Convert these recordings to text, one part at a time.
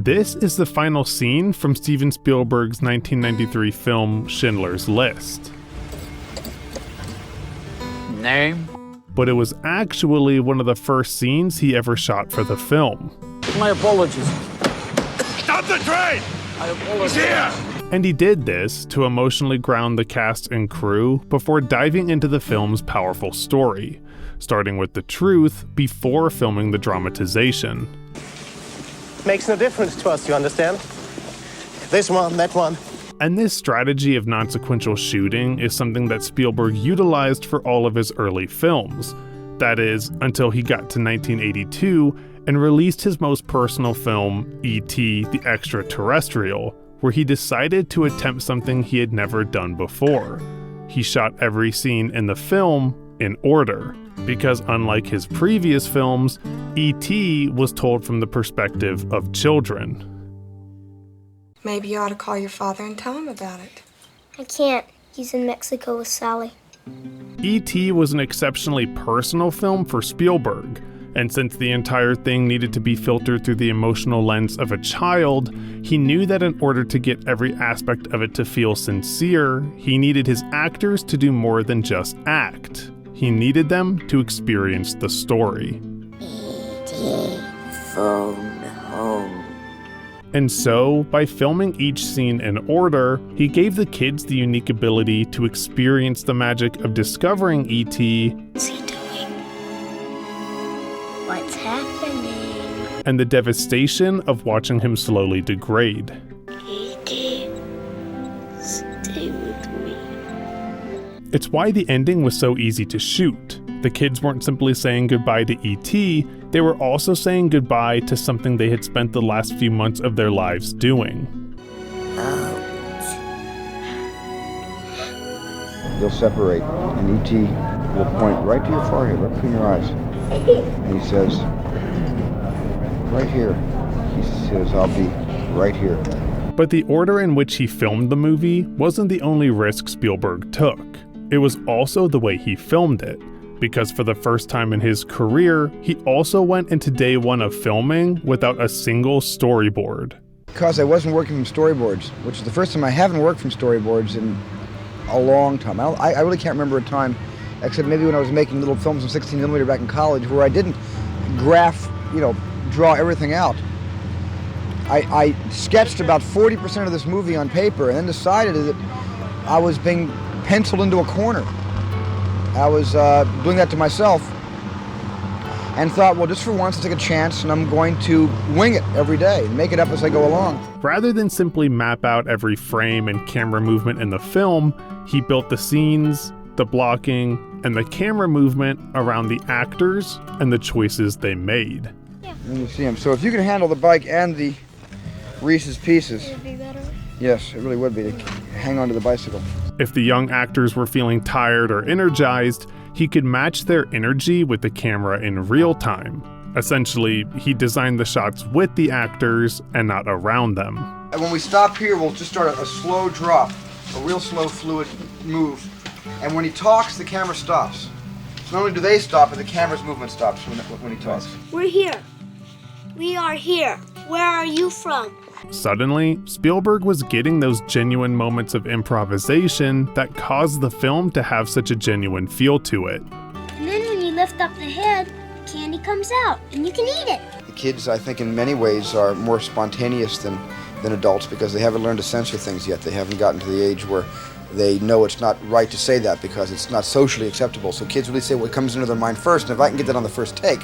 This is the final scene from Steven Spielberg's 1993 film Schindler's List. Name? But it was actually one of the first scenes he ever shot for the film. My apologies. Stop the train! I apologize. He's here! And he did this to emotionally ground the cast and crew before diving into the film's powerful story, starting with the truth before filming the dramatization. Makes no difference to us, you understand? This one, that one. And this strategy of non-sequential shooting is something that Spielberg utilized for all of his early films. That is, until he got to 1982 and released his most personal film, E.T. the Extraterrestrial, where he decided to attempt something he had never done before. He shot every scene in the film in order, because unlike his previous films, E.T. was told from the perspective of children. Maybe you ought to call your father and tell him about it. I can't. He's in Mexico with Sally. E.T. was an exceptionally personal film for Spielberg, and since the entire thing needed to be filtered through the emotional lens of a child, he knew that in order to get every aspect of it to feel sincere, he needed his actors to do more than just act. He needed them to experience the story. E.T. phone home. And so, by filming each scene in order, he gave the kids the unique ability to experience the magic of discovering E.T. What's he doing? What's happening? And the devastation of watching him slowly degrade. E.T. Stay with me. It's why the ending was so easy to shoot. The kids weren't simply saying goodbye to E.T., they were also saying goodbye to something they had spent the last few months of their lives doing. They'll separate, and E.T. will point right to your forehead, right between your eyes. And he says, right here. He says, I'll be right here. But the order in which he filmed the movie wasn't the only risk Spielberg took. It was also the way he filmed it. Because for the first time in his career, he also went into day one of filming without a single storyboard. Because I wasn't working from storyboards, which is the first time I haven't worked from storyboards in a long time. I really can't remember a time, except maybe when I was making little films in 16mm back in college, where I didn't draw everything out. I sketched about 40% of this movie on paper and then decided that I was being penciled into a corner. I was doing that to myself and thought, well, just for once, I'll take a chance and I'm going to wing it every day and make it up as I go along. Rather than simply map out every frame and camera movement in the film, he built the scenes, the blocking, and the camera movement around the actors and the choices they made. And you see him. So if you can handle the bike and the Reese's Pieces, Would it be better? yes, it really would be to hang on to the bicycle. If the young actors were feeling tired or energized, he could match their energy with the camera in real time. Essentially, he designed the shots with the actors and not around them. And when we stop here, we'll just start a slow drop, a real slow, fluid move. And when he talks, the camera stops. So not only do they stop, but the camera's movement stops when he talks. We're here. We are here. Where are you from? Suddenly, Spielberg was getting those genuine moments of improvisation that caused the film to have such a genuine feel to it. And then when you lift up the head, candy comes out, and you can eat it. The kids, I think, in many ways are more spontaneous than adults because they haven't learned to censor things yet. They haven't gotten to the age where they know it's not right to say that because it's not socially acceptable. So kids really say what comes into their mind first, and if I can get that on the first take,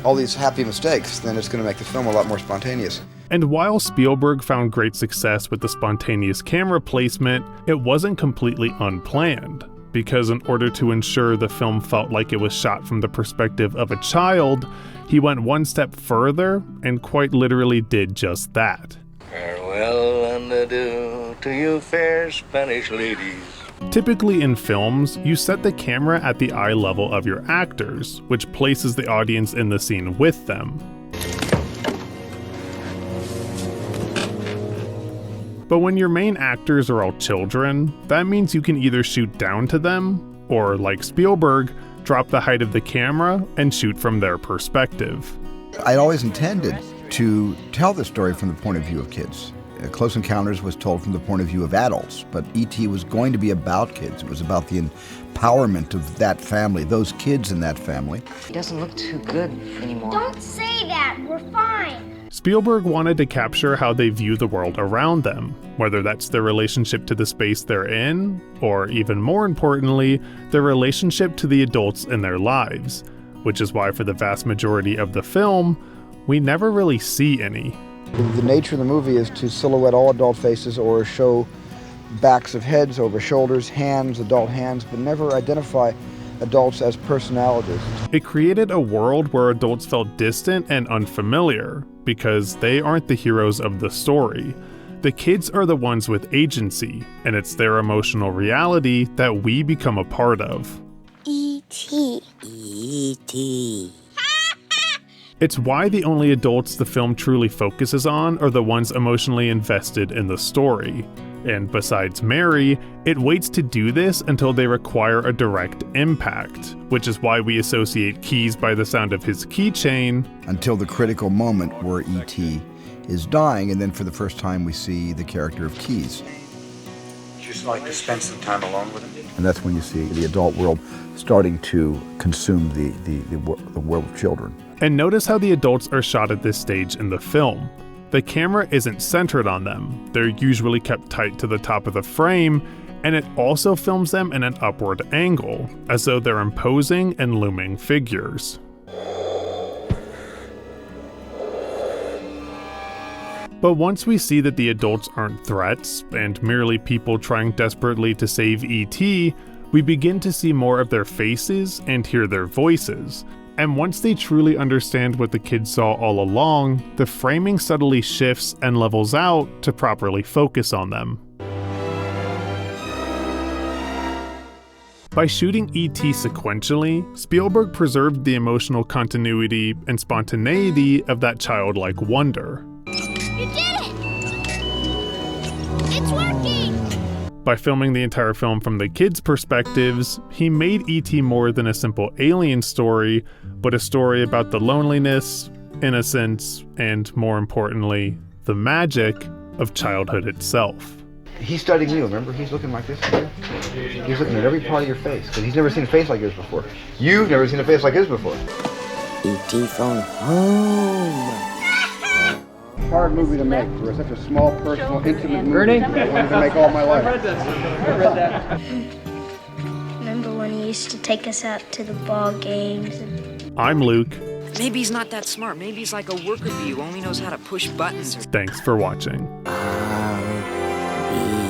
all these happy mistakes, then it's going to make the film a lot more spontaneous. And while Spielberg found great success with the spontaneous camera placement, it wasn't completely unplanned. Because in order to ensure the film felt like it was shot from the perspective of a child, he went one step further and quite literally did just that. Farewell and adieu to you fair Spanish ladies. Typically in films, you set the camera at the eye level of your actors, which places the audience in the scene with them. But when your main actors are all children, that means you can either shoot down to them, or like Spielberg, drop the height of the camera and shoot from their perspective. I'd always intended to tell the story from the point of view of kids. Close Encounters was told from the point of view of adults, but E.T. was going to be about kids. It was about the empowerment of that family, those kids in that family. He doesn't look too good anymore. Don't say that. We're fine. Spielberg wanted to capture how they view the world around them, whether that's their relationship to the space they're in, or even more importantly, their relationship to the adults in their lives, which is why for the vast majority of the film, we never really see any. The nature of the movie is to silhouette all adult faces or show backs of heads over shoulders, hands, adult hands, but never identify adults as personalities. It created a world where adults felt distant and unfamiliar, because they aren't the heroes of the story. The kids are the ones with agency, and it's their emotional reality that we become a part of. E.T. E.T. It's why the only adults the film truly focuses on are the ones emotionally invested in the story. And besides Mary, it waits to do this until they require a direct impact, which is why we associate Keys by the sound of his keychain. Until the critical moment where E.T. is dying, and then for the first time we see the character of Keys. Just like to spend some time alone with him. And that's when you see the adult world starting to consume the world of children. And notice how the adults are shot at this stage in the film. The camera isn't centered on them, they're usually kept tight to the top of the frame, and it also films them in an upward angle, as though they're imposing and looming figures. But once we see that the adults aren't threats, and merely people trying desperately to save E.T., we begin to see more of their faces and hear their voices. And once they truly understand what the kids saw all along, the framing subtly shifts and levels out to properly focus on them. By shooting E.T. sequentially, Spielberg preserved the emotional continuity and spontaneity of that childlike wonder. You did it! It's working! By filming the entire film from the kids' perspectives, he made E.T. more than a simple alien story, but a story about the loneliness, innocence, and more importantly, the magic of childhood itself. He's studying you, remember? He's looking like this. He's looking at every part of your face, because he's never seen a face like yours before. You've never seen a face like his before. E.T. phone home. Hard movie to make for such a small, personal, intimate movie. I wanted to make all my life. I read that. Remember when he used to take us out to the ball games? I'm Luke. Maybe he's not that smart. Maybe he's like a worker bee who only knows how to push buttons. Thanks for watching. I'll be